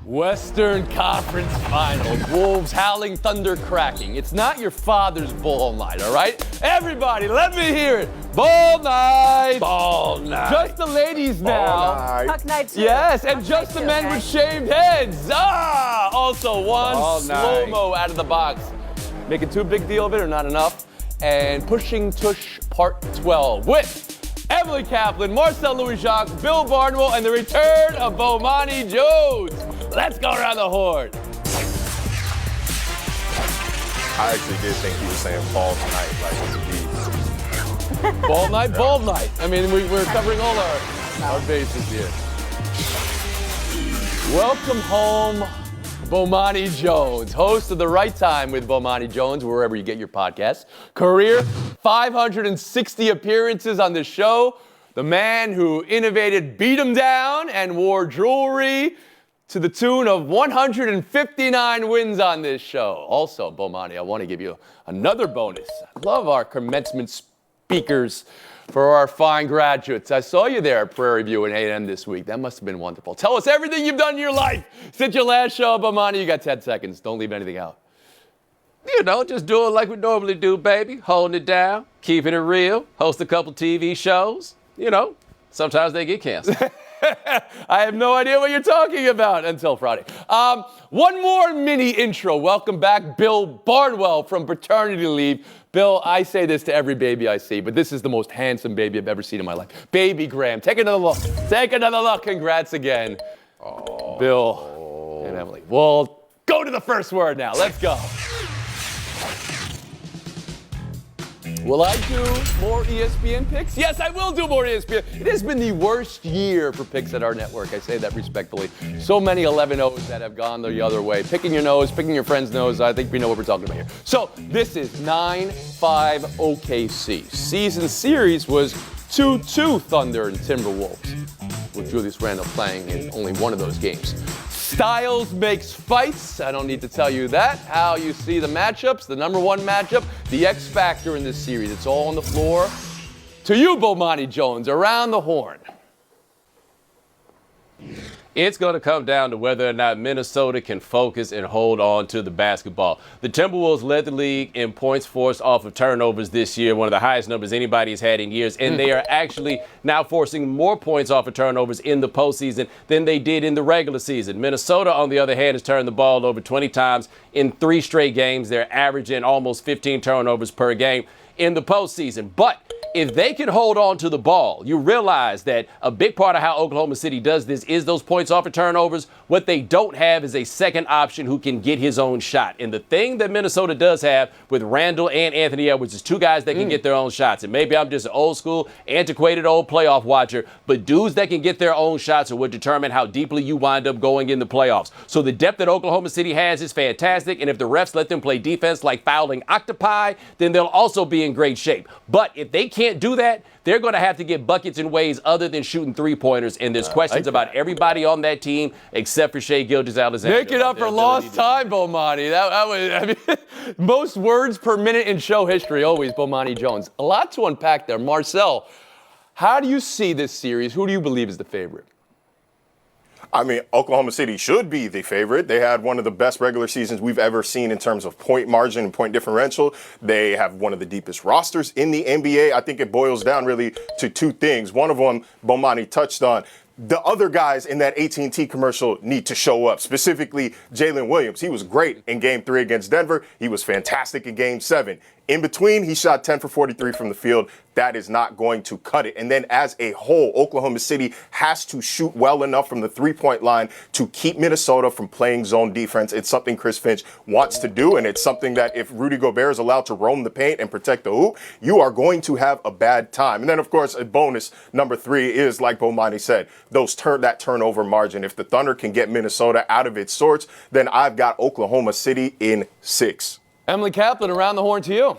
Western Conference Finals. Wolves howling, thunder cracking. It's not your father's ball night, all right? Everybody, let me hear it. Ball night. Ball night. Just the ladies now. Puck night too. Yes, and Puck just night the too, men okay? with shaved heads. Also one Ball night. slow-mo out of the box. Making too big deal of it or not enough. And Pushing Tush Part 12 with Emily Kaplan, Marcel Louis-Jacques, Bill Barnwell, and the return of Bomani Jones. Let's go around the horn. I actually did think he was saying ball night, like it's Ball night, ball night. I mean, we're covering all our bases here. Welcome home, Bomani Jones, host of The Right Time with Bomani Jones, wherever you get your podcasts. Career, 560 appearances on this show. The man who innovated Beat 'em Down and wore jewelry to the tune of 159 wins on this show. Also, Bomani, I want to give you another bonus. I love our commencement speakers for our fine graduates. I saw you there at Prairie View and A&M this week. That must have been wonderful. Tell us everything you've done in your life since your last show, Bomani. You got 10 seconds. Don't leave anything out. You know, just doing like we normally do, baby. Holding it down, keeping it real, host a couple TV shows. You know, sometimes they get canceled. I have no idea what you're talking about until Friday. One more mini intro. Welcome back, Bill Barnwell from paternity leave. Bill, I say this to every baby I see, but this is the most handsome baby I've ever seen in my life. Baby Graham, take another look. Take another look. Congrats again, Bill and Emily. Well, go to the first word now. Let's go. Will I do more ESPN picks? Yes, I will do more ESPN. It has been the worst year for picks at our network. I say that respectfully. So many 11-0s that have gone the other way. Picking your nose, picking your friend's nose. I think we know what we're talking about here. So this is 9-5 OKC. Season series was 2-2 Thunder and Timberwolves, with Julius Randle playing in only one of those games. Styles makes fights. I don't need to tell you that. How you see the matchups, the number one matchup, the X factor in this series. It's all on the floor. To you, Bomani Jones, around the horn. It's going to come down to whether or not Minnesota can focus and hold on to the basketball. The Timberwolves led the league in points forced off of turnovers this year, one of the highest numbers anybody's had in years, and they are actually now forcing more points off of turnovers in the postseason than they did in the regular season. Minnesota, on the other hand, has turned the ball over 20 times in 3 straight games. They're averaging almost 15 turnovers per game in the postseason. But if they can hold on to the ball, you realize that a big part of how Oklahoma City does this is those points off of turnovers. What they don't have is a second option who can get his own shot. And the thing that Minnesota does have with Randall and Anthony Edwards is 2 guys that can get their own shots. And maybe I'm just an old school, antiquated old playoff watcher, but dudes that can get their own shots are what determine how deeply you wind up going in the playoffs. So the depth that Oklahoma City has is fantastic. And if the refs let them play defense like fouling octopi, then they'll also be in great shape. But if they can't do that, they're going to have to get buckets in ways other than shooting 3-pointers. And there's questions about everybody on that team except for Shai Gilgeous-Alexander. Make it up for lost time, Bomani. That was, I mean, most words per minute in show history, always Bomani Jones. A lot to unpack there. Marcel, how do you see this series? Who do you believe is the favorite? I mean, Oklahoma City should be the favorite. They had one of the best regular seasons we've ever seen in terms of point margin and point differential. They have one of the deepest rosters in the NBA. I think it boils down really to 2 things. One of them, Bomani touched on. The other guys in that AT&T commercial need to show up, specifically Jalen Williams. He was great in Game 3 against Denver. He was fantastic in Game 7. In between, he shot 10 for 43 from the field. That is not going to cut it. And then as a whole, Oklahoma City has to shoot well enough from the 3-point line to keep Minnesota from playing zone defense. It's something Chris Finch wants to do, and it's something that if Rudy Gobert is allowed to roam the paint and protect the hoop, you are going to have a bad time. And then, of course, a bonus, number 3, is, like Bomani said, that turnover margin. If the Thunder can get Minnesota out of its sorts, then I've got Oklahoma City in 6. Emily Kaplan, around the horn to you.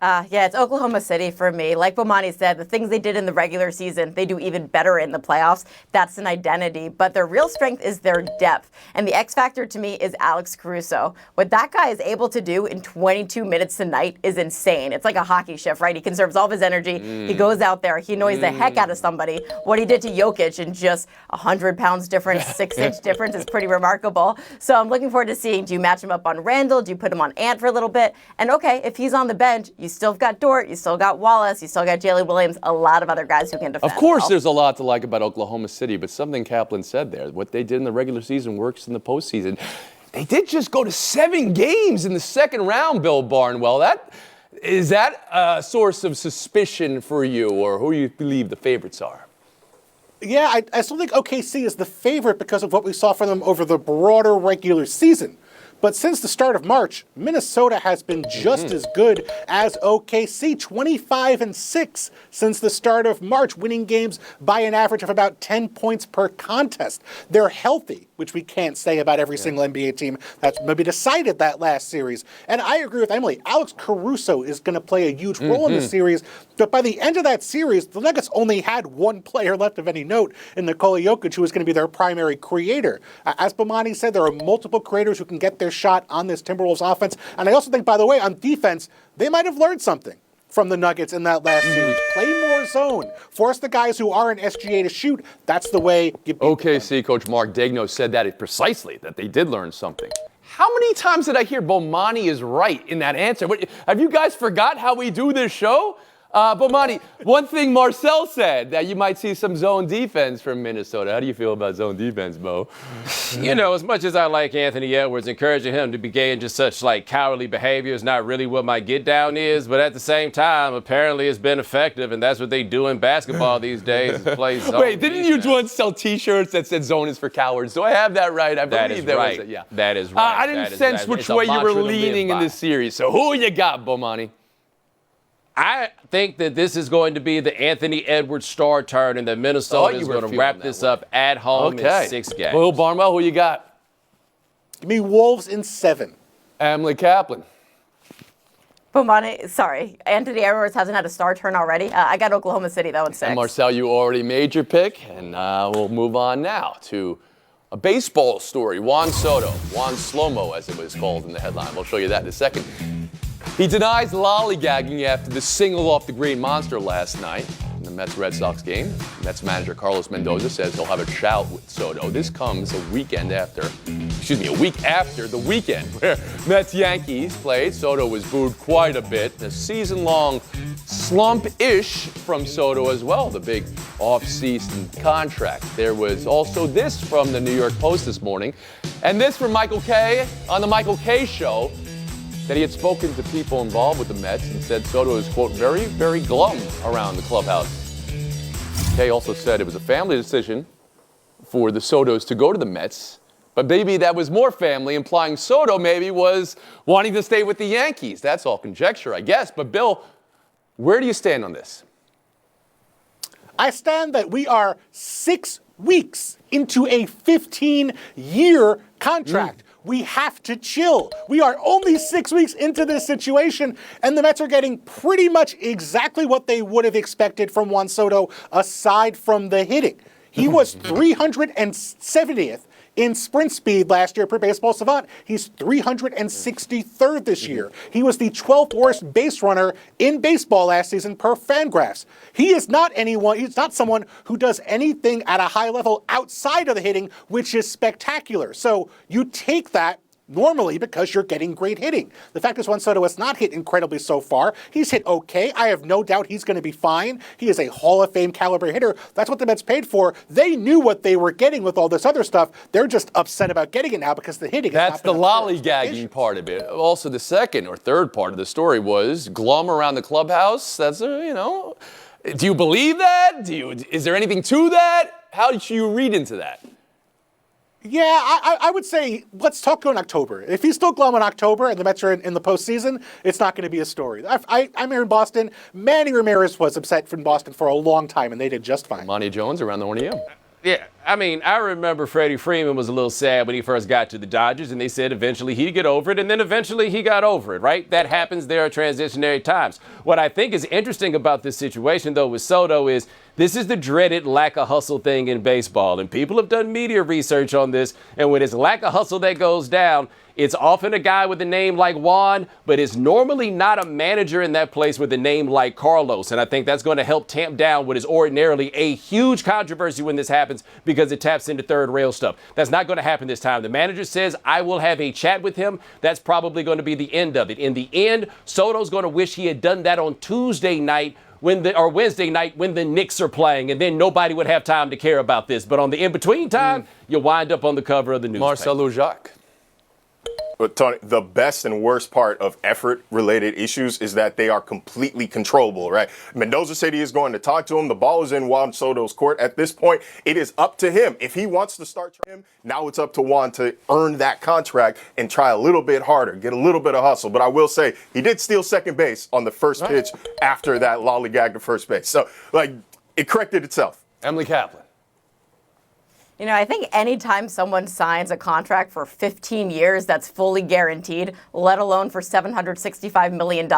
Yeah, it's Oklahoma City for me. Like Bomani said, the things they did in the regular season, they do even better in the playoffs. That's an identity. But their real strength is their depth. And the X factor to me is Alex Caruso. What that guy is able to do in 22 minutes tonight is insane. It's like a hockey shift, right? He conserves all of his energy. He goes out there. He annoys the heck out of somebody. What he did to Jokic in just 100 pounds difference, 6-inch difference is pretty remarkable. So I'm looking forward to seeing, do you match him up on Randall? Do you put him on Ant for a little bit? And okay, if he's on the bench, you still got Dort, you still got Wallace, you still got Jalen Williams, a lot of other guys who can defend. Of course, well. there's a lot to like about Oklahoma City, but something Kaplan said there, what they did in the regular season works in the postseason. They did just go to 7 games in the second round, Bill Barnwell. Is that a source of suspicion for you, or who you believe the favorites are? Yeah, I still think OKC is the favorite because of what we saw from them over the broader regular season. But since the start of March, Minnesota has been just as good as OKC, 25-6 since the start of March, winning games by an average of about 10 points per contest. They're healthy, which we can't say about every single NBA team that's maybe decided that last series. And I agree with Emily. Alex Caruso is going to play a huge role in the series. But by the end of that series, the Nuggets only had one player left of any note in Nikola Jokic, who was going to be their primary creator. As Bomani said, there are multiple creators who can get their shot on this Timberwolves offense. And I also think, by the way, on defense, they might have learned something from the Nuggets in that last series. Play more zone. Force the guys who are in SGA to shoot. That's the way you beat OKC coach Mark Daigneault said that precisely, that they did learn something. How many times did I hear Bomani is right in that answer? Have you guys forgot how we do this show? Bomani, one thing Marcel said, that you might see some zone defense from Minnesota. How do you feel about zone defense, Bo? You know, as much as I like Anthony Edwards, encouraging him to engage in such cowardly behavior is not really what my get down is. But at the same time, apparently it's been effective, and that's what they do in basketball these days, is play zone. Wait, didn't you once sell T-shirts that said "Zone is for cowards"? Do I have that right? I That believe is that right. was it. Yeah, that is right. I didn't sense which way you were leaning in this series. So who you got, Bomani? I think that this is going to be the Anthony Edwards star turn, and that Minnesota is going to wrap this up at home in 6 games. Well, Barnwell, who you got? Give me Wolves in 7. Emily Kaplan. Bomani, sorry, Anthony Edwards hasn't had a star turn already. I got Oklahoma City, though, in 6. And Marcel, you already made your pick, and we'll move on now to a baseball story. Juan Soto, Juan Slow-Mo, as it was called in the headline. We'll show you that in a second. He denies lollygagging after the single off the Green Monster last night in the Mets-Red Sox game. Mets manager Carlos Mendoza says he'll have a chat with Soto. This comes a week after the weekend where Mets-Yankees played. Soto was booed quite a bit. A season-long slump-ish from Soto as well, the big off-season contract. There was also this from the New York Post this morning, and this from Michael Kay on the Michael Kay Show, that he had spoken to people involved with the Mets and said Soto is, quote, very, very glum around the clubhouse. Kay also said it was a family decision for the Sotos to go to the Mets, but maybe that was more family, implying Soto maybe was wanting to stay with the Yankees. That's all conjecture, I guess. But, Bill, where do you stand on this? I stand that we are 6 weeks into a 15-year contract. We have to chill. We are only 6 weeks into this situation, and the Mets are getting pretty much exactly what they would have expected from Juan Soto, aside from the hitting. He was 370th in sprint speed last year per Baseball Savant. He's 363rd this year. He was the 12th worst base runner in baseball last season per Fangraphs. He's not someone who does anything at a high level outside of the hitting, which is spectacular. So you take that normally because you're getting great hitting. The fact is Juan Soto has not hit incredibly so far. He's hit okay. I have no doubt he's going to be fine. He is a Hall of Fame caliber hitter. That's what the Mets paid for. They knew what they were getting with all this other stuff. They're just upset about getting it now because the hitting That's the lollygagging part of it. Also, the second or third part of the story was glum around the clubhouse. That's, do you believe that? Is there anything to that? How did you read into that? Yeah, I would say let's talk in October. If he's still glum in October and the Mets are in the postseason, it's not going to be a story. I'm here in Boston. Manny Ramirez was upset from Boston for a long time, and they did just fine. Monty Jones around the horn of you. Yeah, I mean, I remember Freddie Freeman was a little sad when he first got to the Dodgers, and they said eventually he'd get over it, and then eventually he got over it, right? That happens. There are transitionary times. What I think is interesting about this situation, though, with Soto is this is the dreaded lack of hustle thing in baseball, and people have done media research on this, and when it's lack of hustle that goes down, it's often a guy with a name like Juan, but it's normally not a manager in that place with a name like Carlos. And I think that's going to help tamp down what is ordinarily a huge controversy when this happens because it taps into third rail stuff. That's not going to happen this time. The manager says, I will have a chat with him. That's probably going to be the end of it. In the end, Soto's going to wish he had done that on Tuesday night or Wednesday night when the Knicks are playing, and then nobody would have time to care about this. But on the in-between time, you wind up on the cover of the newspaper. Marcelo Jacques. But Tony, the best and worst part of effort-related issues is that they are completely controllable, right? Mendoza said he is going to talk to him. The ball is in Juan Soto's court. At this point, it is up to him. If he wants to start him, now it's up to Juan to earn that contract and try a little bit harder, get a little bit of hustle. But I will say, he did steal second base on the first pitch after that lollygag to first base. So, it corrected itself. Emily Kaplan. You know, I think anytime someone signs a contract for 15 years that's fully guaranteed, let alone for $765 million,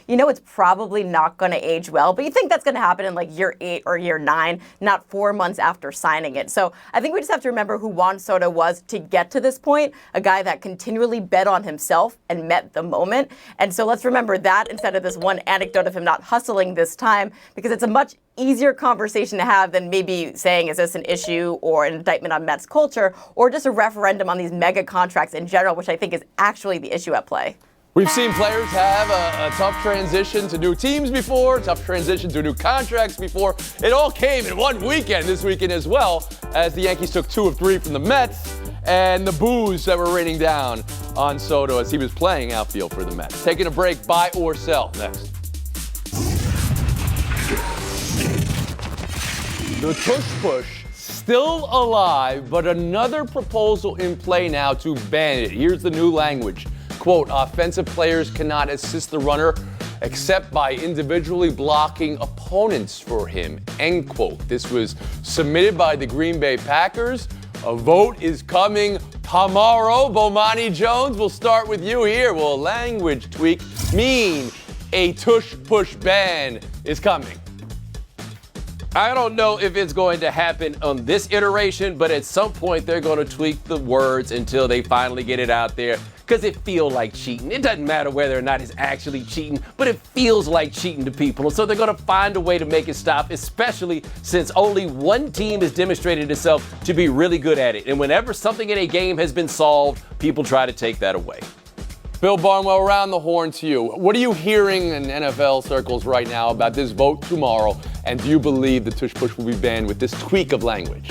you know it's probably not going to age well. But you think that's going to happen in like year 8 or year 9, not 4 months after signing it. So I think we just have to remember who Juan Soto was to get to this point, a guy that continually bet on himself and met the moment. And so let's remember that instead of this one anecdote of him not hustling this time, because it's a much easier conversation to have than maybe saying, is this an issue or an indictment on Mets culture, or just a referendum on these mega contracts in general, which I think is actually the issue at play. We've seen players have a tough transition to new teams before, tough transition to new contracts before. It all came in one weekend this weekend as well, as the Yankees took 2 of 3 from the Mets, and the boos that were raining down on Soto as he was playing outfield for the Mets. Taking a break, buy or sell next. The tush push still alive, but another proposal in play now to ban it. Here's the new language. Quote, offensive players cannot assist the runner except by individually blocking opponents for him, end quote. This was submitted by the Green Bay Packers. A vote is coming tomorrow. Bomani Jones, we'll start with you here. Will a language tweak mean a tush push ban is coming? I don't know if it's going to happen on this iteration, but at some point they're going to tweak the words until they finally get it out there, because it feels like cheating. It doesn't matter whether or not it's actually cheating, but it feels like cheating to people. And so they're going to find a way to make it stop, especially since only one team has demonstrated itself to be really good at it. And whenever something in a game has been solved, people try to take that away. Bill Barnwell, around the horn to you. What are you hearing in NFL circles right now about this vote tomorrow? And do you believe the tush push will be banned with this tweak of language?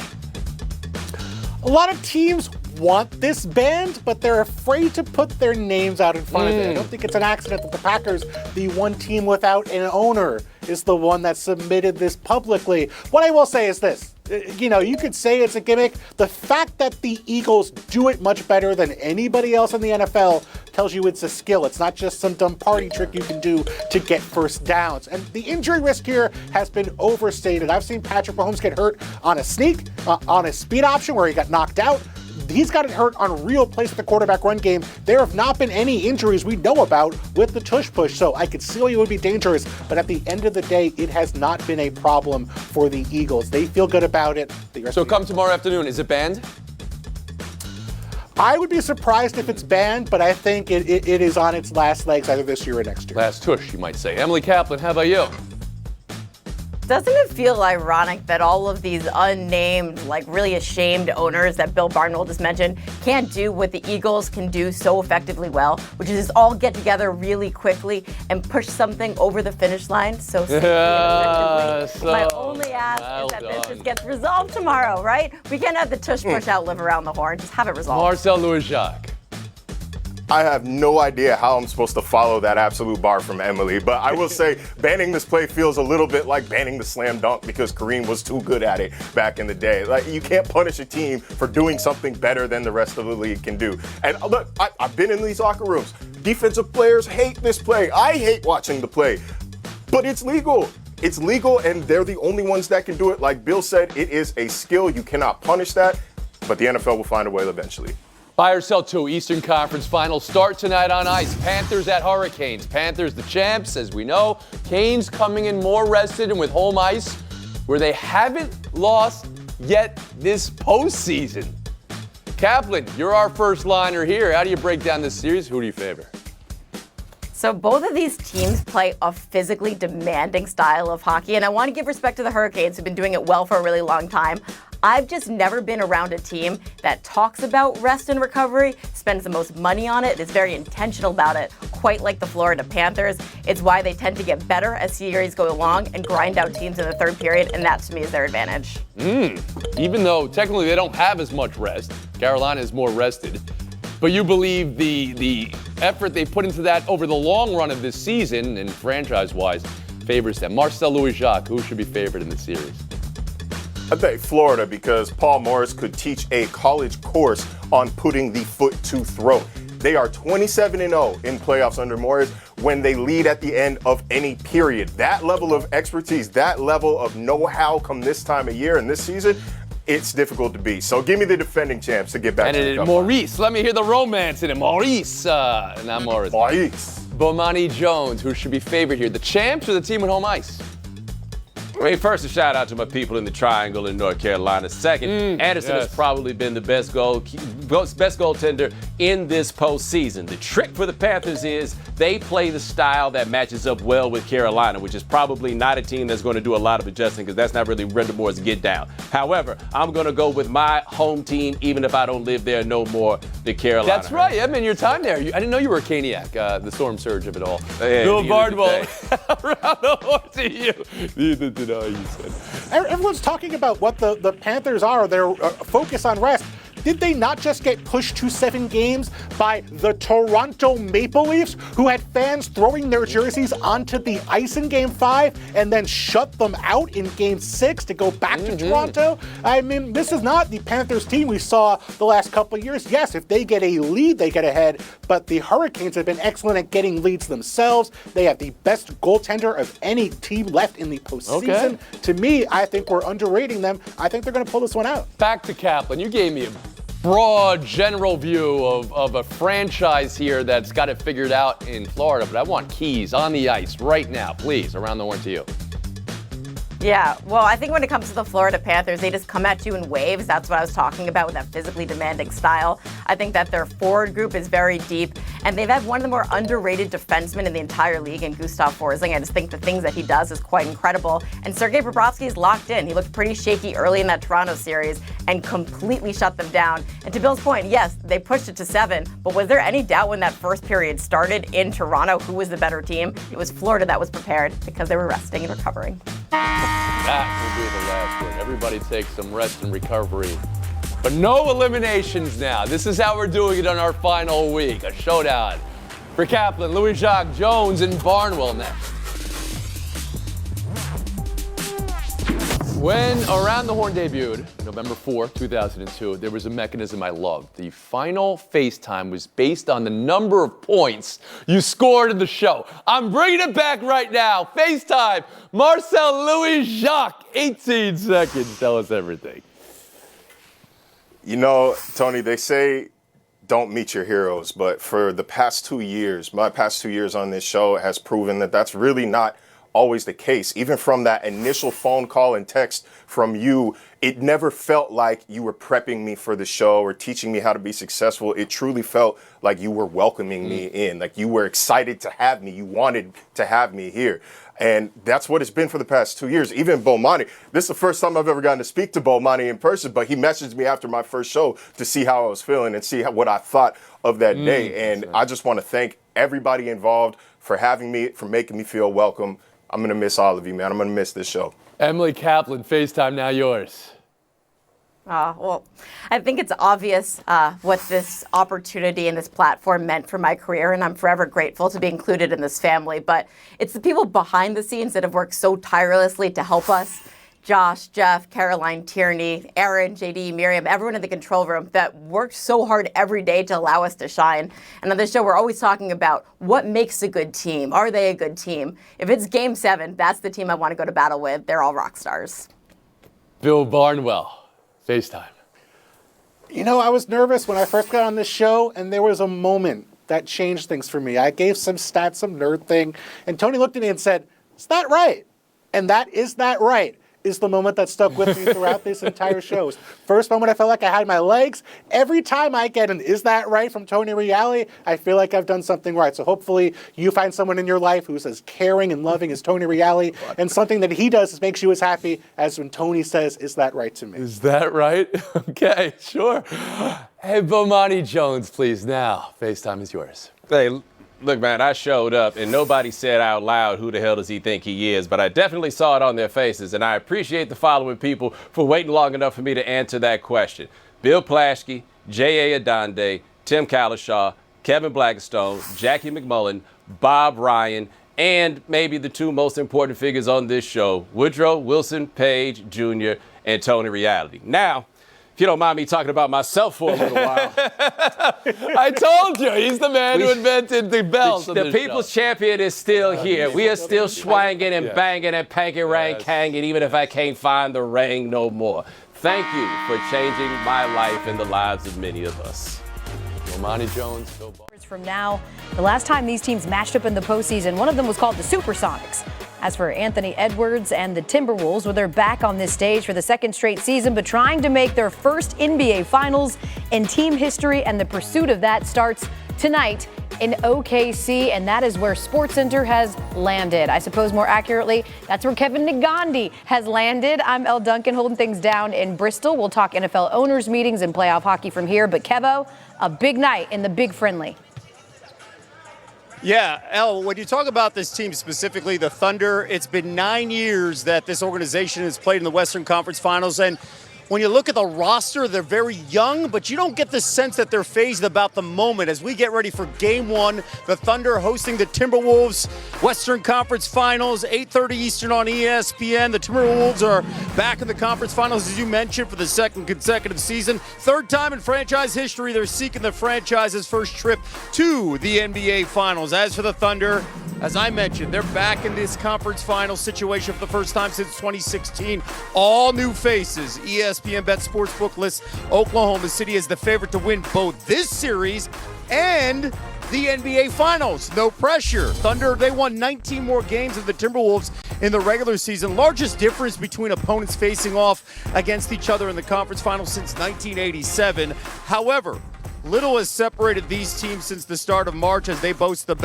A lot of teams want this banned, but they're afraid to put their names out in front of it. I don't think it's an accident that the Packers, the one team without an owner, is the one that submitted this publicly. What I will say is this. You know, you could say it's a gimmick. The fact that the Eagles do it much better than anybody else in the NFL tells you it's a skill. It's not just some dumb party trick you can do to get first downs. And the injury risk here has been overstated. I've seen Patrick Mahomes get hurt on a sneak, on a speed option where he got knocked out. He's gotten hurt on real plays with the quarterback run game. There have not been any injuries we know about with the tush push, so I could see why it would be dangerous, but at the end of the day, it has not been a problem for the Eagles. They feel good about it. So come tomorrow afternoon, is it banned? I would be surprised if it's banned, but I think it is on its last legs either this year or next year. Last tush, you might say. Emily Kaplan, how about you? Doesn't it feel ironic that all of these unnamed, like really ashamed owners that Bill Barnwell just mentioned can't do what the Eagles can do so effectively well, which is just all get together really quickly and push something over the finish line so safely and effectively? My only ask is that this just gets resolved tomorrow, right? We can't have the tush push out live around the horn. Just have it resolved. Marcel Louis-Jacques. I have no idea how I'm supposed to follow that absolute bar from Emily, but I will say banning this play feels a little bit like banning the slam dunk because Kareem was too good at it back in the day. Like, you can't punish a team for doing something better than the rest of the league can do. And look, I've been in these locker rooms. Defensive players hate this play. I hate watching the play, but it's legal. it's legal and they're the only ones that can do it. Like Bill said, it is a skill. You cannot punish that, but the NFL will find a way eventually. Buy or sell two. Eastern Conference Finals start tonight on ice. Panthers at Hurricanes. Panthers the champs, as we know. Canes coming in more rested and with home ice, where they haven't lost yet this postseason. Kaplan, you're our first liner here. How do you break down this series? Who do you favor? So both of these teams play a physically demanding style of hockey, and I want to give respect to the Hurricanes, who've been doing it well for a really long time. I've just never been around a team that talks about rest and recovery, spends the most money on it, is very intentional about it, quite like the Florida Panthers. It's why they tend to get better as series go along and grind out teams in the third period, and that to me is their advantage. Even though technically they don't have as much rest, Carolina is more rested. But you believe the effort they put into that over the long run of this season and franchise-wise favors them. Marcel Louis-Jacques, who should be favored in the series? I think Florida, because Paul Morris could teach a college course on putting the foot to throat. They are 27-0 in playoffs under Morris when they lead at the end of any period. That level of expertise, that level of know-how come this time of year and this season, it's difficult to beat. So give me the defending champs to get back to the cup. Maurice, let me hear the romance in it. Maurice, not Morris. Maurice. Bomani Jones, who should be favored here, the champs or the team with home ice? I mean, first, a shout out to my people in the Triangle in North Carolina. Second, Anderson has probably been the best goaltender in this postseason. The trick for the Panthers is they play the style that matches up well with Carolina, which is probably not a team that's going to do a lot of adjusting because that's not really Rendermore's get down. However, I'm going to go with my home team, even if I don't live there no more, the Carolina. That's right. I mean, your time there. I didn't know you were a Caniac, the storm surge of it all. Yeah, Bill Bardwell, around the horn to you. Neither did I, you said. Everyone's talking about what the Panthers are, their focus on rest. Did they not just get pushed to 7 games by the Toronto Maple Leafs, who had fans throwing their jerseys onto the ice in Game 5 and then shut them out in Game 6 to go back to Toronto? I mean, this is not the Panthers team we saw the last couple of years. Yes, if they get a lead, they get ahead, but the Hurricanes have been excellent at getting leads themselves. They have the best goaltender of any team left in the postseason. Okay. To me, I think we're underrating them. I think they're going to pull this one out. Back to Kaplan. You gave me a broad, general view of a franchise here that's got it figured out in Florida, but I want keys on the ice right now, please. Around the horn to you. Yeah, well, I think when it comes to the Florida Panthers, they just come at you in waves. That's what I was talking about with that physically demanding style. I think that their forward group is very deep, and they've had one of the more underrated defensemen in the entire league in Gustav Forsling. I just think the things that he does is quite incredible. And Sergei Bobrovsky is locked in. He looked pretty shaky early in that Toronto series and completely shut them down. And to Bill's point, yes, they pushed it to 7, but was there any doubt when that first period started in Toronto who was the better team? It was Florida that was prepared because they were resting and recovering. That will be the last word. Everybody takes some rest and recovery. But no eliminations now. This is how we're doing it on our final week. A showdown for Kaplan, Louis-Jacques, Jones, and Barnwell next. When Around the Horn debuted, November 4th, 2002, there was a mechanism I loved. The final FaceTime was based on the number of points you scored in the show. I'm bringing it back right now. FaceTime, Marcel Louis-Jacques, 18 seconds. Tell us everything. You know, Tony, they say don't meet your heroes, but for the past 2 years, my past 2 years on this show has proven that that's really not always the case. Even from that initial phone call and text from you, it never felt like you were prepping me for the show or teaching me how to be successful. It truly felt like you were welcoming me in, like you were excited to have me. You wanted to have me here. And that's what it's been for the past 2 years. Even Bomani, this is the first time I've ever gotten to speak to Bomani in person, but he messaged me after my first show to see how I was feeling and see what I thought of that day. And I just want to thank everybody involved for having me, for making me feel welcome. I'm going to miss all of you, man. I'm going to miss this show. Emily Kaplan, FaceTime now yours. Well, I think it's obvious what this opportunity and this platform meant for my career, and I'm forever grateful to be included in this family. But it's the people behind the scenes that have worked so tirelessly to help us Josh, Jeff, Caroline, Tierney, Aaron, JD, Miriam, everyone in the control room that worked so hard every day to allow us to shine. And on this show, we're always talking about what makes a good team. Are they a good team? If it's Game 7, that's the team I want to go to battle with. They're all rock stars. Bill Barnwell, FaceTime. You know, I was nervous when I first got on this show, and there was a moment that changed things for me. I gave some stats, some nerd thing, and Tony looked at me and said, "Is that right?" And that is that right is the moment that stuck with me throughout this entire show. First moment I felt like I had my legs. Every time I get an "is that right" from Tony Reale, I feel like I've done something right. So hopefully you find someone in your life who's as caring and loving as Tony Reale, and something that he does makes you as happy as when Tony says, "Is that right" to me. Is that right? Okay, sure. Hey, Bomani Jones, please, now. FaceTime is yours. Hey, look, man, I showed up and nobody said out loud who the hell does he think he is, but I definitely saw it on their faces, and I appreciate the following people for waiting long enough for me to answer that question. Bill Plaschke, J.A. Adonde, Tim Kalishaw, Kevin Blackstone, Jackie McMullen, Bob Ryan, and maybe the two most important figures on this show, Woodrow Wilson Page Jr. and Tony Reality. Now, if you don't mind me talking about myself for a little while. I told you, he's the man who invented the belt. The People's Champion is still here. We are still swanging and banging and panking, rang, kanging, even if I can't find the ring no more. Thank you for changing my life and the lives of many of us. Bomani Jones, Bill Barnwell. From now, the last time these teams matched up in the postseason, one of them was called the Supersonics. As for Anthony Edwards and the Timberwolves, well, they're back on this stage for the second straight season, but trying to make their first NBA Finals in team history, and the pursuit of that starts tonight in OKC, and that is where SportsCenter has landed. I suppose more accurately, that's where Kevin Negandhi has landed. I'm Elle Duncan, holding things down in Bristol. We'll talk NFL owners' meetings and playoff hockey from here, but Kevo, a big night in the Big Friendly. Yeah, Elle, when you talk about this team specifically, the Thunder, it's been 9 years that this organization has played in the Western Conference Finals, and when you look at the roster, they're very young, but you don't get the sense that they're phased about the moment. As we get ready for Game 1, the Thunder hosting the Timberwolves, Western Conference Finals, 8:30 Eastern on ESPN. The Timberwolves are back in the conference finals, as you mentioned, for the second consecutive season. Third time in franchise history, they're seeking the franchise's first trip to the NBA Finals. As for the Thunder, as I mentioned, they're back in this conference final situation for the first time since 2016. All new faces. ESPN Bet Sportsbook lists Oklahoma City as the favorite to win both this series and the NBA Finals. No pressure. Thunder, they won 19 more games than the Timberwolves in the regular season. Largest difference between opponents facing off against each other in the conference finals since 1987. However, little has separated these teams since the start of March, as they boast the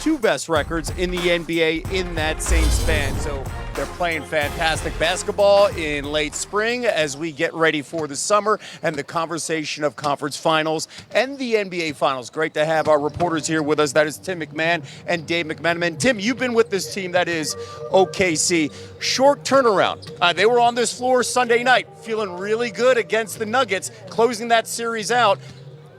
two best records in the NBA in that same span. So they're playing fantastic basketball in late spring as we get ready for the summer and the conversation of conference finals and the NBA Finals. Great to have our reporters here with us. That is Tim McMahon and Dave McMenamin. Tim, you've been with this team, that is OKC. Short turnaround. They were on this floor Sunday night, feeling really good against the Nuggets, closing that series out.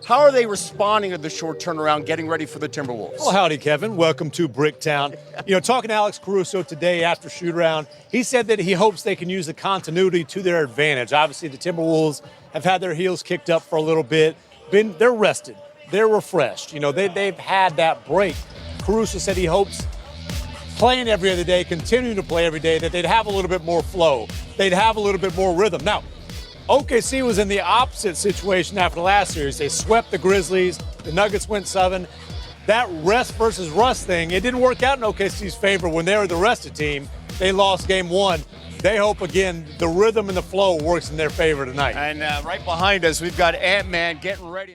How are they responding to the short turnaround, getting ready for the Timberwolves? Well, howdy, Kevin. Welcome to Bricktown. You know, talking to Alex Caruso today after shoot-around, he said that he hopes they can use the continuity to their advantage. Obviously, the Timberwolves have had their heels kicked up for a little bit. They're rested. They're refreshed. You know, they've had that break. Caruso said he hopes playing every other day, continuing to play every day, that they'd have a little bit more flow. They'd have a little bit more rhythm. Now, OKC was in the opposite situation after the last series. They swept the Grizzlies. The Nuggets went 7. That rest versus rust thing, it didn't work out in OKC's favor when they were the rested team. They lost Game 1. They hope, again, the rhythm and the flow works in their favor tonight. And right behind us, we've got Ant-Man getting ready.